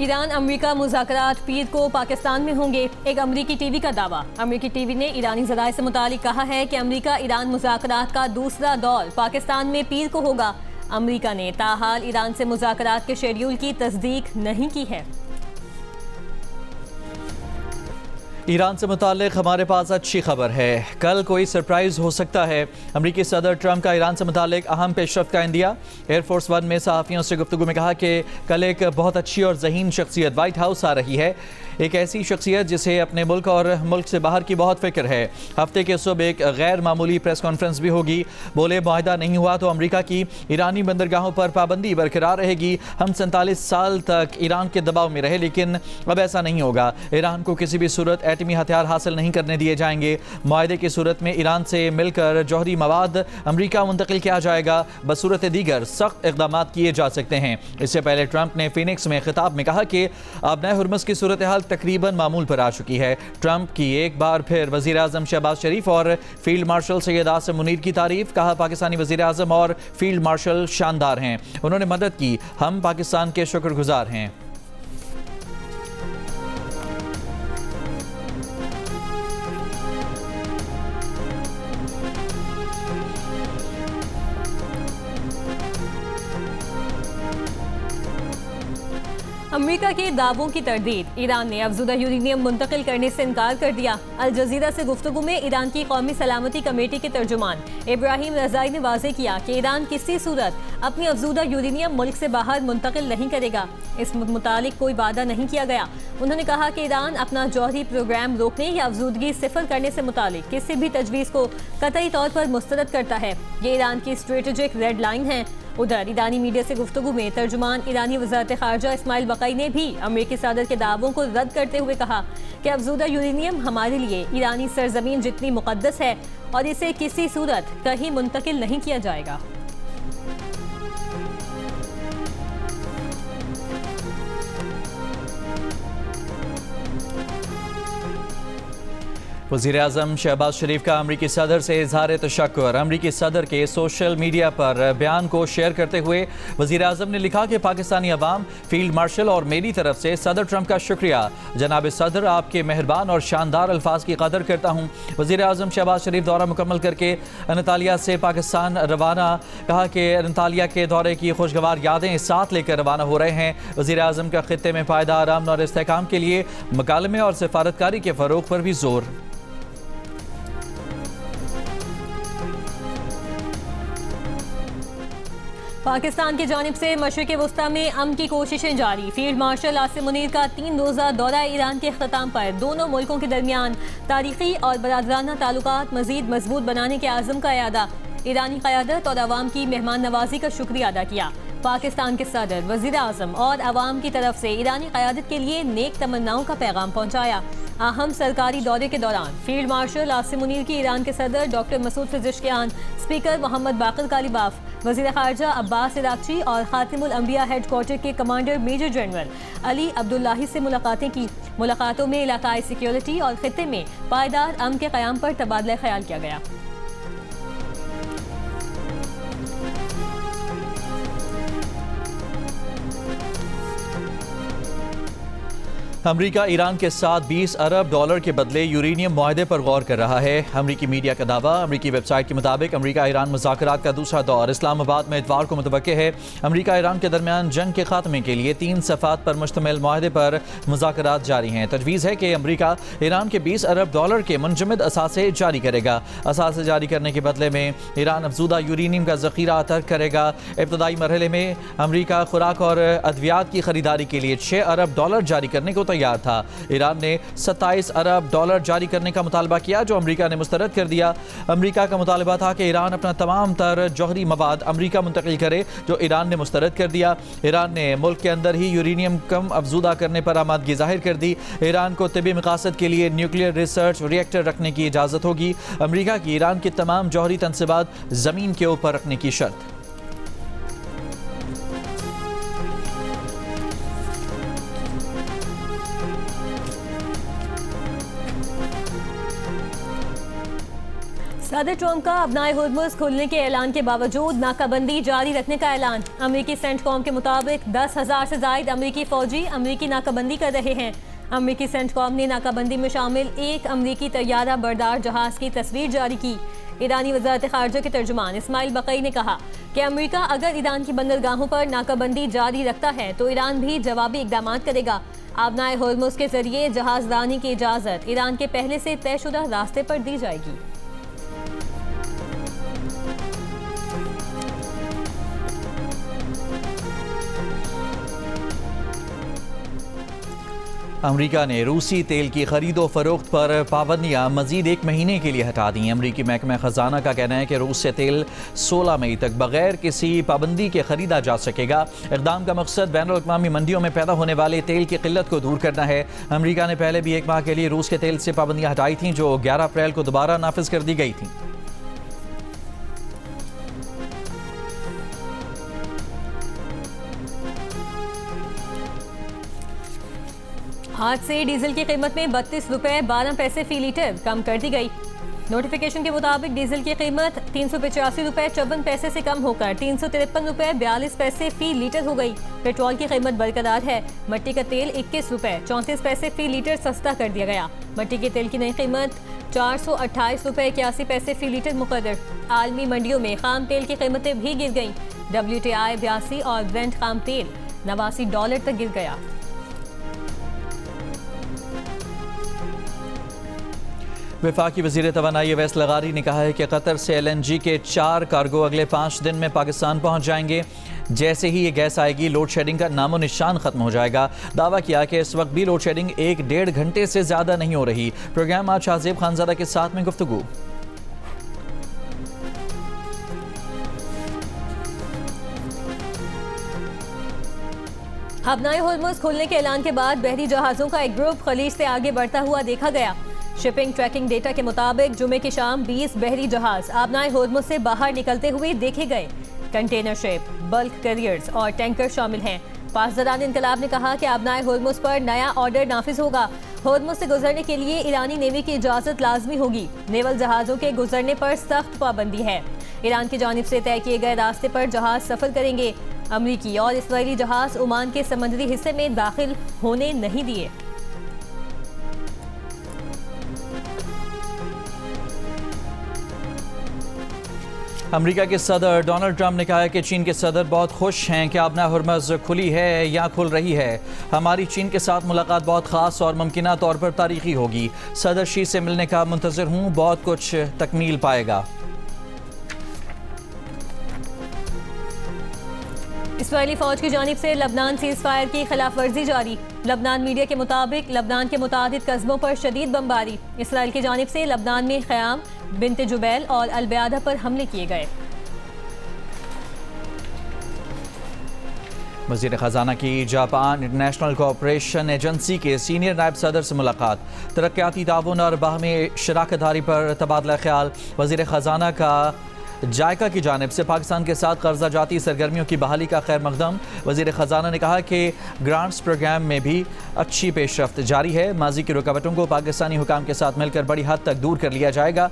Iran America मुज़ाकरात पीर को पाकिस्तान में होंगे, एक अमेरिकी टीवी का दावा। अमेरिकी टीवी ने ईरानी ज़राए से मुतालिक कहा है कि अमेरिका ईरान मुज़ाकरात का दूसरा दौर पाकिस्तान में पीर को होगा। अमेरिका ने ताहाल ईरान से मुज़ाकरात के शेड्यूल की तस्दीक नहीं की है। ईरान से मुताल्लिक हमारे पास अच्छी खबर है, कल कोई सरप्राइज हो सकता है। अमरीकी सदर ट्रंप का ईरान से मुताल्लिक अहम पेशरफ्त का इंदिया। एयरफोर्स वन में सहाफ़ियों से गुफ्तगू में कहा कि कल एक बहुत अच्छी और ज़हीन शख्सियत वाइट हाउस आ रही है, एक ऐसी शख्सियत जिसे अपने मुल्क और मुल्क से बाहर की बहुत फिक्र है। हफ्ते के सुबह एक गैर मामूली प्रेस कॉन्फ्रेंस भी होगी। बोले मुआहदा नहीं हुआ तो अमरीका की ईरानी बंदरगाहों पर पाबंदी बरकरार रहेगी। हम 47 साल तक ईरान के दबाव में रहे, लेकिन अब ऐसा नहीं होगा। ईरान को किसी भी सूरत एटमी हथियार हासिल नहीं करने दिए जाएंगे। मुआहदे की सूरत में ईरान से मिलकर जौहरी मवाद अमरीका मुंतकिल किया जाएगा। बसूरत दीगर सख्त इक़दाम किए जा सकते हैं। इससे पहले ट्रंप ने फिनिक्स में खिताब में कहा कि अब नए हुर्मुज़ की सूरत हाल तकरीबन मामूल पर आ चुकी है। ट्रंप की एक बार फिर वज़ीर आज़म शहबाज शरीफ और फील्ड मार्शल सैयद आसिम मुनीर की तारीफ। कहा पाकिस्तानी वज़ीर आज़म और फील्ड मार्शल शानदार हैं, उन्होंने मदद की, हम पाकिस्तान के शुक्रगुजार हैं। अमेरिका के दावों की तरदीद, ईरान ने अफज़ूदा यूरेनियम मुंतकिल करने से इनकार कर दिया। अल जज़ीरा से गुफ्तगू में ईरान की कौमी सलामती कमेटी के तर्जुमान इब्राहिम रज़ाई ने वाज़ेह किया कि ईरान किसी सूरत अपनी अफज़ूदा यूरेनियम मुल्क से बाहर मुंतकिल नहीं करेगा। इस मुतालिक कोई वादा नहीं किया गया। उन्होंने कहा कि ईरान अपना जौहरी प्रोग्राम रोकने या अफजूदगी सिफर करने से मुतालिक किसी भी तजवीज़ को कतई तौर पर मुस्तरद करता है। ये ईरान की स्ट्रेटेजिक रेड लाइन है। उधर ईरानी मीडिया से गुफ्तगू में तर्जुमान ईरानी वज़ारत ख़ारजा इस्माइल बक़ई ने भी अमेरिकी सदर के दावों को रद्द करते हुए कहा कि अफज़ूदा यूरेनियम हमारे लिए ईरानी सरजमीन जितनी मुक़द्दस है और इसे किसी सूरत कहीं मुंतकिल नहीं किया जाएगा। वज़ीर आज़म शहबाज शरीफ का अमरीकी सदर से इज़हार तशक्कुर। अमरीकी सदर के सोशल मीडिया पर बयान को शेयर करते हुए वज़ीर आज़म ने लिखा कि पाकिस्तानी अवाम, फील्ड मार्शल और मेरी तरफ से सदर ट्रंप का शुक्रिया। जनाब सदर, आपके मेहरबान और शानदार अल्फाज की कदर करता हूँ। वज़ीर आज़म शहबाज शरीफ दौरा मुकम्मल करके अनतालिया से पाकिस्तान रवाना। कहा कि अनतालिया के दौरे की खुशगवार यादें साथ लेकर रवाना हो रहे हैं। वज़ीर आज़म का खित्ते में पायदार अमन और इस्तेहकाम के लिए मकालमे और सिफारतकारी के फ़रोग़ पर भी जोर। पाकिस्तान की जानिब से मशरिक़ वस्ता में अमन की कोशिशें जारी। फील्ड मार्शल आसिम मुनीर का 3 रोज़ा दौरा ईरान के अख्ताम पर दोनों मुल्कों के दरमियान तारीख़ी और बरादराना ताल्लुकात मज़ीद मजबूत बनाने के आज़म का यादा। ईरानी क़यादत और अवाम की मेहमान नवाजी का शुक्रिया अदा किया। पाकिस्तान के सदर, वज़ीर आज़म और अवाम की तरफ से ईरानी क़यादत के लिए नेक तमन्नाओं का पैगाम पहुँचाया। अहम सरकारी दौरे के दौरान फील्ड मार्शल आसिम मुनीर की ईरान के सदर doctor Masoud Pezeshkian, speaker Mohammad Bagher Ghalibaf, वज़ीर ख़ारजा अब्बास इराक़ची और ख़ातिमुल अंबिया हेड क्वार्टर के commander major general Ali Abdollahi से मुलाकातें की। मुलाकातों में इलाकाई सिक्योरिटी और खित्ते में पायदार अमन के क़याम पर तबादला ख्याल किया गया। अमरीका ईरान के साथ 20 अरब डॉलर के बदले यूरेनियम मुआहदे पर गौर कर रहा है। अमरीकी मीडिया का दावा। अमरीकी वेबसाइट के मुताबिक अमरीका ईरान मुज़ाकरात का दूसरा दौर इस्लामाबाद में इतवार को मुतवक्के है। अमरीका ईरान के दरमियान जंग के खात्मे के लिए 3 सफ़ात पर मुश्तमिल मुआहदे पर मुज़ाकरात जारी हैं। तजवीज़ है कि अमरीका ईरान के 20 अरब डॉलर के मुंजमद असासे जारी करेगा। असासे जारी करने के बदले में ईरान अफजूदा यूरेनियम का ज़ख़ीरा तर्क करेगा। इब्तदाई मरहले में अमरीका खुराक और अद्वियात की खरीदारी के लिए 6 अरब डॉलर जारी करने को तैयार था। ईरान ने 27 अरब डॉलर जारी करने का मुतालबा किया, जो अमरीका ने मुस्तरद कर दिया। अमरीका का मुतालबा था कि ईरान अपना तमाम तर जौहरी मवाद अमरीका मुंतकिल करे, जो ईरान ने मुस्तरद कर दिया। ईरान ने मुल्क के अंदर ही यूरेनियम कम अफजूदा करने पर आमादगी जाहिर कर दी। ईरान को तिब्बी मकासद के लिए न्यूक्लियर रिसर्च रिएक्टर रखने की इजाज़त होगी। अमरीका की ईरान के तमाम जौहरी तनसीबात ज़मीन के ऊपर रखने की शर्त। सदर ट्रंप का अपनाए हुर्मुज़ खुलने के ऐलान के बावजूद नाकाबंदी जारी रखने का ऐलान। अमरीकी सेंटकॉम के मुताबिक 10,000 से जायद अमरीकी फौजी अमरीकी नाकाबंदी कर रहे हैं। अमरीकी सेंटकॉम ने नाकाबंदी में शामिल एक अमरीकी तैयारा बरदार जहाज की तस्वीर जारी की। ईरानी वज़ारत ख़ारजा के तर्जुमान इस्माइल बक़ई ने कहा कि अमरीका अगर ईरान की बंदरगाहों पर नाकाबंदी जारी रखता है तो ईरान भी जवाबी इक़दाम करेगा। अपनाए हुर्मुज़ के जरिए जहाज़रानी की इजाज़त ईरान के पहले से तयशुदा रास्ते पर दी जाएगी। अमरीका ने रूसी तेल की खरीदो फरोख्त पर पाबंदियां मजीद 1 महीने के लिए हटा दी। अमरीकी महकमा खजाना का कहना है कि रूस से तेल 16 मई तक बगैर किसी पाबंदी के खरीदा जा सकेगा। इक़दाम का मकसद बैनुल-अक़वामी मंडियों में पैदा होने वाले तेल की किल्लत को दूर करना है। अमरीका ने पहले भी 1 माह के लिए रूस के तेल से पाबंदियां हटाई थीं, जो 11 अप्रैल को दोबारा नाफिज कर दी गई थीं। आज से डीजल की कीमत में 32 रुपये 12 पैसे फी लीटर कम कर दी गई। नोटिफिकेशन के मुताबिक डीजल की कीमत 385 रुपये 54 पैसे से कम होकर 353 रुपये 42 पैसे फी लीटर हो गई। पेट्रोल की कीमत बरकरार है। मट्टी का तेल 21 रुपये 34 पैसे फी लीटर सस्ता कर दिया गया। मट्टी के तेल की नई कीमत 428 रुपये 81 पैसे फी लीटर मुकर्रर। आलमी मंडियों में खाम तेल की कीमतें भी गिर गईं। WTI 82 और ब्रेंट खाम तेल $89 तक गिर गया। वफाकी वज़ीर तवानाई अवैस लगारी ने कहा है कि कतर से LNG के 4 कार्गो अगले 5 दिन में पाकिस्तान पहुंच जाएंगे। जैसे ही ये गैस आएगी लोड शेडिंग का नामो निशान खत्म हो जाएगा। दावा किया कि इस वक्त भी लोड शेडिंग 1-1.5 घंटे से ज़्यादा नहीं हो रही। प्रोग्राम आज शाहजेब खानज़ादा के साथ में गुफ्तगू। अपनाए हुर्मुज़ खुलने के ऐलान के बाद बहरी जहाज़ों का एक ग्रुप खलीज से आगे बढ़ता हुआ देखा गया। शिपिंग ट्रैकिंग डेटा के मुताबिक जुमे की शाम 20 बहरी जहाज अपनाए हुर्मुज़ से बाहर निकलते हुए देखे गए। कंटेनर शिप, बल्क कैरियर्स और टैंकर शामिल हैं। पासदारान इनकलाब ने कहा कि अपनाए हुर्मुज़ पर नया ऑर्डर नाफिज होगा। हुर्मुज़ से गुजरने के लिए ईरानी नेवी की इजाज़त लाजमी होगी। नेवल जहाज़ों के गुजरने पर सख्त पाबंदी है। ईरान की जानिब से तय किए गए रास्ते पर जहाज सफर करेंगे। अमरीकी और इसराइली जहाज ओमान के समुद्री हिस्से में दाखिल होने नहीं दिए। अमेरिका के सदर डोनाल्ड ट्रंप ने कहा है कि चीन के सदर बहुत खुश हैं कि अपना हुर्मुज़ खुली है या खुल रही है। हमारी चीन के साथ मुलाकात बहुत ख़ास और मुमकिना तौर पर तारीखी होगी। सदर शी से मिलने का मुंतज़िर हूँ, बहुत कुछ तकमील पाएगा। इसराइली फौज की जानिब से लबनान सीज़ फायर की खिलाफ वर्जी जारी। लबनान मीडिया के मुताबिक लबनान के मुतादिद कस्बों पर शदीद बमबारी। इसराइल की जानिब से लबनान में ख़याम, बिन्ते जुबैल और अलबयादा पर हमले किए गए। वज़ीर ख़जाना की जापान इंटरनेशनल कोऑपरेशन एजेंसी के सीनियर नायब सदर से मुलाकात। तरक्याती ताउन और बाहमी शराकतदारी पर तबादला ख्याल। वज़ीर ख़जाना का जायका की जानिब से पाकिस्तान के साथ कर्जा जाती सरगर्मियों की बहाली का खैर मकदम। वज़ीर ख़जाना ने कहा कि ग्रांट्स प्रोग्राम में भी अच्छी पेशरफ्त जारी है। माजी की रुकावटों को पाकिस्तानी हुकाम के साथ मिलकर बड़ी हद तक दूर कर लिया जाएगा।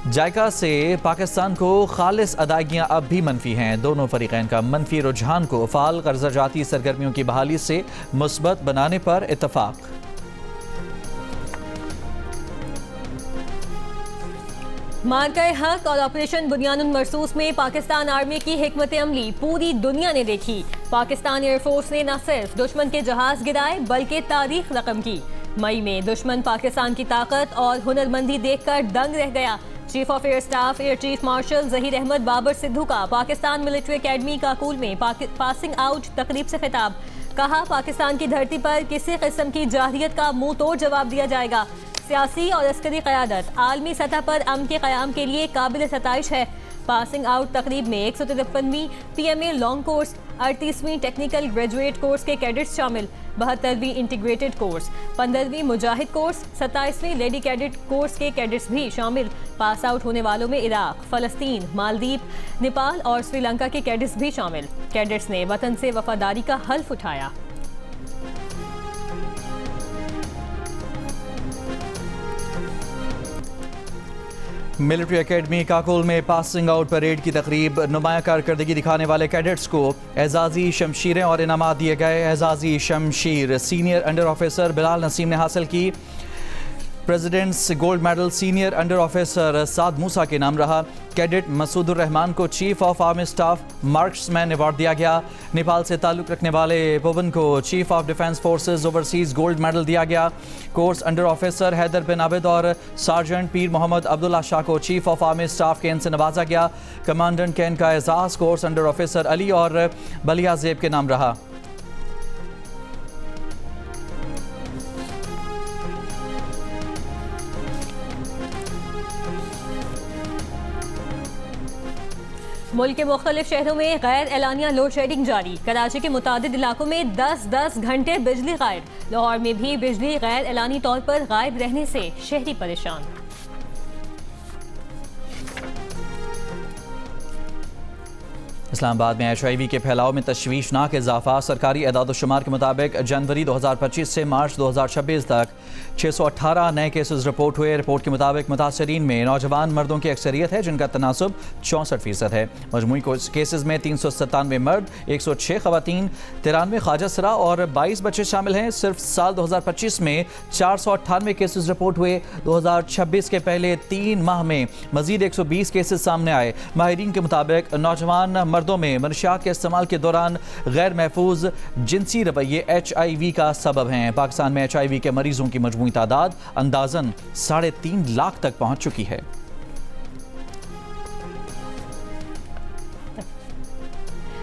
जायका से पाकिस्तान को खालिस अदायगियाँ अब भी मनफी हैं। दोनों फरीक़ैन का मनफी रुझान को फ़ाल कर्जा जाती सरगर्मियों की बहाली से मुस्बत बनाने पर इत्तफ़ाक़। मार्का हक और ऑपरेशन बुनियानुन मरसूस में पाकिस्तान आर्मी की हिकमत अमली पूरी दुनिया ने देखी। पाकिस्तान एयरफोर्स ने न सिर्फ दुश्मन के जहाज गिराए बल्कि तारीख रकम की। मई में दुश्मन पाकिस्तान की ताकत और हुनरमंदी देखकर दंग रह गया। Chief of air staff air chief marshal Zaheer Ahmed Babar Sidhu का पाकिस्तान मिलिट्री अकेडमी काकूल में पासिंग आउट तकरीब से खिताब। कहा, पाकिस्तान की धरती पर किसी किस्म की जाहिलियत का मुंह तोड़ जवाब दिया जाएगा। सियासी और अस्करी क़यादत आलमी सतह पर अमन के क़याम के लिए काबिल सताइश है। पासिंग आउट तकरीब में 153वीं PMA लॉन्ग कोर्स, 38वीं टेक्निकल ग्रेजुएट कोर्स के कैडेट्स शामिल, 72वीं इंटीग्रेटेड कोर्स, 15वीं मुजाहिद कोर्स, 27वीं लेडी कैडेट कोर्स के कैडेट्स भी शामिल। पास आउट होने वालों में इराक, फ़लस्तीन, मालदीव, नेपाल और श्रीलंका के कैडेट्स भी शामिल। कैडेट्स ने वतन से वफादारी का हल्फ उठाया। मिलिट्री एकेडमी काकुल में पासिंग आउट परेड की तकरीब। नुमाया कारकर्दगी दिखाने वाले कैडेट्स को एजाजी शमशीरें और इनामात दिए गए। एजाजी शमशीर senior under officer Bilal Naseem ने हासिल की। President's gold medal senior under officer Saad Musa के नाम रहा। कैडेट मसूदुर रहमान को chief of army staff marksman award दिया गया। नेपाल से ताल्लुक़ रखने वाले पवन को chief of defence forces overseas gold medal दिया गया। Course under officer Haider bin Abid और सार्जेंट पीर मोहम्मद अब्दुल्ला शाह को chief of army staff can say नवाजा गया। कमांडेंट कैन का एजाज़ कोर्स अंडर ऑफिसर अली और बलिया जेब के नाम रहा। मुल्क के मुख्तलिफ शहरों में गैर एलानिया लोड शेडिंग जारी। कराची के मुतादिद इलाकों में 10-10 घंटे बिजली गायब। लाहौर में भी बिजली गैर एलानी तौर पर गायब रहने से शहरी परेशान। इस्लामाबाद में HIV के फैलाव में तशवीशनाक इजाफा। सरकारी एदाद-ओ-शुमार के मुताबिक जनवरी 2025 से मार्च 2026 तक 618 नए केसेस रिपोर्ट हुए। रिपोर्ट के मुताबिक मुतासरीन में नौजवान मर्दों की अक्सरियत है, जिनका तनासुब 64% है। मजमूई केसेस में 397 मर्द, 106 खवातीन, 93 ख्वाजासरा और 22 बच्चे शामिल हैं। सिर्फ साल 2025 में 498 केसेस रिपोर्ट हुए। 2026 के पहले 3 माह में मजीद 120 केसेस सामने आए। माहिरीन के मुताबिक नौजवान मर्दों में मनशियात के इस्तेमाल के दौरान गैर महफूज जिनसी रवैये HIV का सबब हैं। पाकिस्तान में HIV के मरीजों की मजमूई तादाद अंदाजन 3.5 लाख तक पहुंच चुकी है।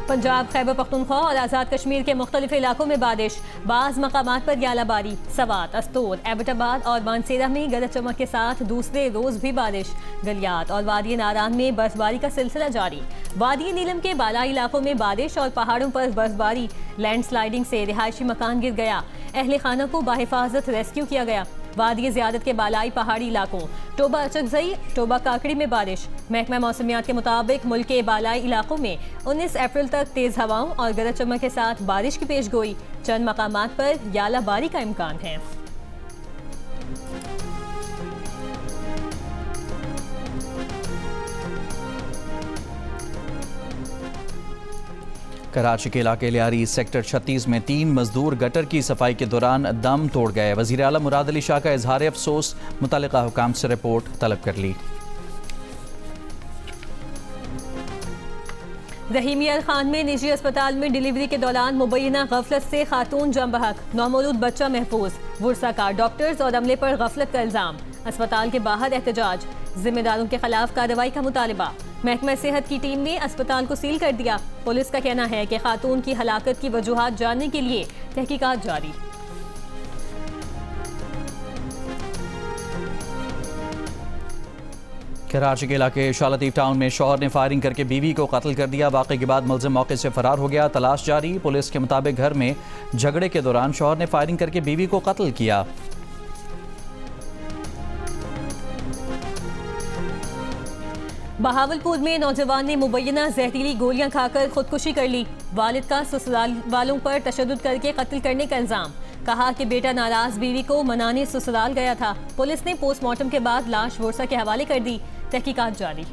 पंजाब, खैबर पख्तूनख्वा और आज़ाद कश्मीर के मुख्तलिफ इलाकों में बारिश। बाज़ मकामात पर यालाबारी। सवात, अस्तोर, एबटाबाद और मानसेरा में गरज चमक के साथ दूसरे रोज़ भी बारिश। गलियात और वादी नारान में बर्फबारी का सिलसिला जारी। वादी नीलम के बालाई इलाकों में बारिश और पहाड़ों पर बर्फबारी। लैंडस्लाइडिंग से रिहायशी मकान गिर गया। अहले खाना को बाहिफाजत रेस्क्यू किया गया। वादी ज़ियादत के बालाई पहाड़ी इलाकों टोबा अचकजई, टोबा काकड़ी में बारिश। महकमा मौसमियात के मुताबिक मुल्क के बालाई इलाकों में 19 अप्रैल तक तेज़ हवाओं और गरज चमक के साथ बारिश की पेशगोई। चंद मकामात पर यालाबारी का इम्कान है। कराची के इलाके लियारी सेक्टर 36 में 3 मजदूर गटर की सफाई के दौरान दम तोड़ गए। वज़ीर आला मुराद अली शाह का इजहार अफसोस। मुतल्लिका हुकाम से रिपोर्ट तलब कर ली। रहीमिया खान में निजी अस्पताल में डिलीवरी के दौरान मुबैना गफलत से खातून जम बहक। नौमौलूद बच्चा महफूज। वुरसा का डॉक्टर्स और अमले पर गफलत का इल्जाम। अस्पताल के बाहर एहतजाज। जिम्मेदारों के खिलाफ कार्रवाई का मुतालबा। महकमा सेहत की टीम ने अस्पताल को सील कर दिया। पुलिस का कहना है कि खातून की हलाकत की वजूहात जानने के लिए तहकीकात जारी। कराची के इलाके शालतीफ टाउन में शौहर ने फायरिंग करके बीवी को कत्ल कर दिया। वाक़े के बाद मुलज़िम मौके से फरार हो गया। तलाश जारी। पुलिस के मुताबिक घर में झगड़े के दौरान शौहर ने फायरिंग करके बीवी को कत्ल किया। बहावलपुर में नौजवान ने मुबैना जहरीली गोलियां खाकर खुदकुशी कर ली। वालिद का ससुराल वालों पर तशद्दुद करके कत्ल करने का इल्जाम। कहा कि बेटा नाराज बीवी को मनाने ससुराल गया था। पुलिस ने पोस्टमार्टम के बाद लाश वुरसा के हवाले कर दी। तहकीकात जारी।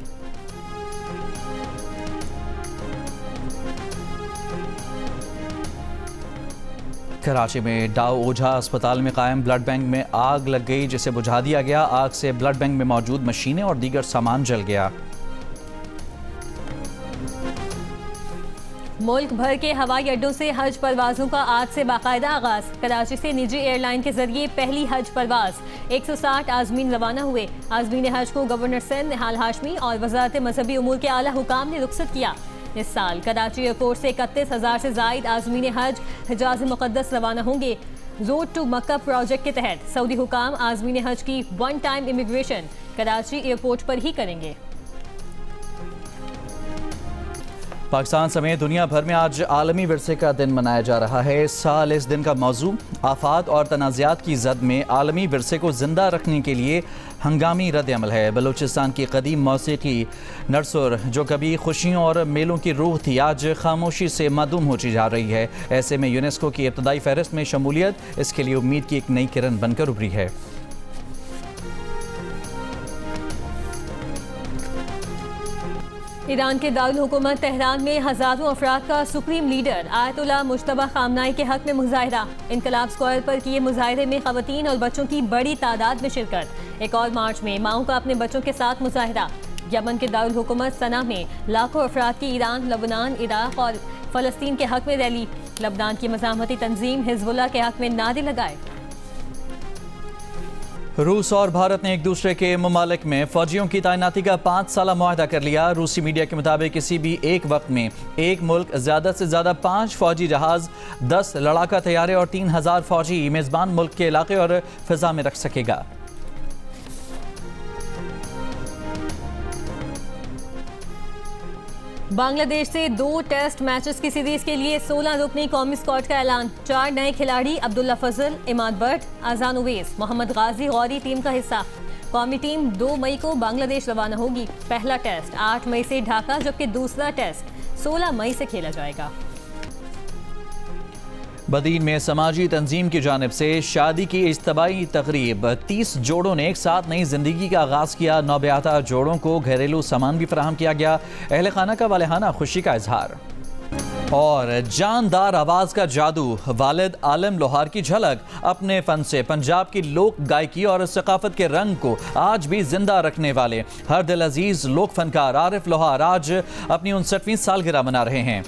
कराची में डाउ ओझा अस्पताल में कायम ब्लड बैंक में आग लग गई, जिसे बुझा दिया गया। आग से ब्लड बैंक में मौजूद मशीनें और दीगर सामान जल गया। मुल्क भर के हवाई अड्डों से हज परवाजों का आज से बाकायदा आगाज। कराची से निजी एयरलाइन के जरिए पहली हज परवाज। 160 आजमीन रवाना हुए। आजमीन हज को गवर्नर सिंध निहाल हाशमी और वजारत मजहबी उमूर के आला हुकाम ने रुखसत किया। इस साल कराची एयरपोर्ट से 31,000 से जायद आजमीन हज हिजाज मुक़द्दस रवाना होंगे। रोड टू मक्का प्रोजेक्ट के तहत सऊदी हुकाम आजमीन हज की one time immigration Karachi airport पर ही करेंगे। पाकिस्तान समेत दुनिया भर में आज आलमी विरसे का दिन मनाया जा रहा है। इस साल इस दिन का मौजू आफात और तनाज़ात की जद में आलमी विरसे को ज़िंदा रखने के लिए हंगामी रद्द-ए-अमल है। बलूचिस्तान की कदीम मौसीकी नरसुर, जो कभी खुशियों और मेलों की रूह थी, आज खामोशी से मादूम होती जा रही है। ऐसे में यूनेस्को की इब्तदाई फहरिस्त में शमूलियत इसके लिए उम्मीद की एक नई किरण बनकर उभरी है। ईरान के दारुल हुकूमत तेहरान में हजारों अफराद का सुप्रीम लीडर आयतुल्लाह मुश्तबा खामनाई के हक में मुजाहिरा। इनकलाब स्क्वायर पर किए मुजाहिरे में खवातीन और बच्चों की बड़ी तादाद में शिरकत। एक और मार्च में माओं का अपने बच्चों के साथ मुजाहिरा। यमन के दारुल हुकूमत सना में लाखों अफराद की ईरान, लबनान, इराक और फलस्तीन के हक में रैली। लबनान की मज़ाहमती तंजीम हिजबुल्लाह के हक में नारे लगाए। रूस और भारत ने एक दूसरे के ममालिक में फौजियों की तैनाती का 5 साला मुआहदा कर लिया। रूसी मीडिया के मुताबिक किसी भी एक वक्त में एक मुल्क ज़्यादा से ज़्यादा 5 फौजी जहाज़, 10 लड़ाका तैयारे और 3000 फौजी मेज़बान मुल्क के इलाके और फ़िज़ा में रख सकेगा। बांग्लादेश से 2 टेस्ट मैचेस की सीरीज के लिए 16 रुकनी कौमी स्क्वाड का ऐलान। 4 नए खिलाड़ी अब्दुल्ला फजल, इमाद बट, आजान उवैस, मोहम्मद गाजी गौरी टीम का हिस्सा। कौमी टीम 2 मई को बांग्लादेश रवाना होगी। पहला टेस्ट 8 मई से ढाका, जबकि दूसरा टेस्ट 16 मई से खेला जाएगा। बदीन में समाजी तंजीम की जानिब से शादी की इज्तिमाई तकरीब। 30 जोड़ों ने एक साथ नई जिंदगी का आगाज़ किया। नौब्याता जोड़ों को घरेलू सामान भी फराहम किया गया। अहले खाना का वालेहाना खुशी का इजहार। और जानदार आवाज़ का जादू, वालिद आलम लोहार की झलक। अपने फन से पंजाब की लोक गायकी और सकाफत के रंग को आज भी जिंदा रखने वाले हर दिल अजीज लोक फनकार आरिफ लोहार आज अपनी 59वीं सालगिरह मना रहे हैं।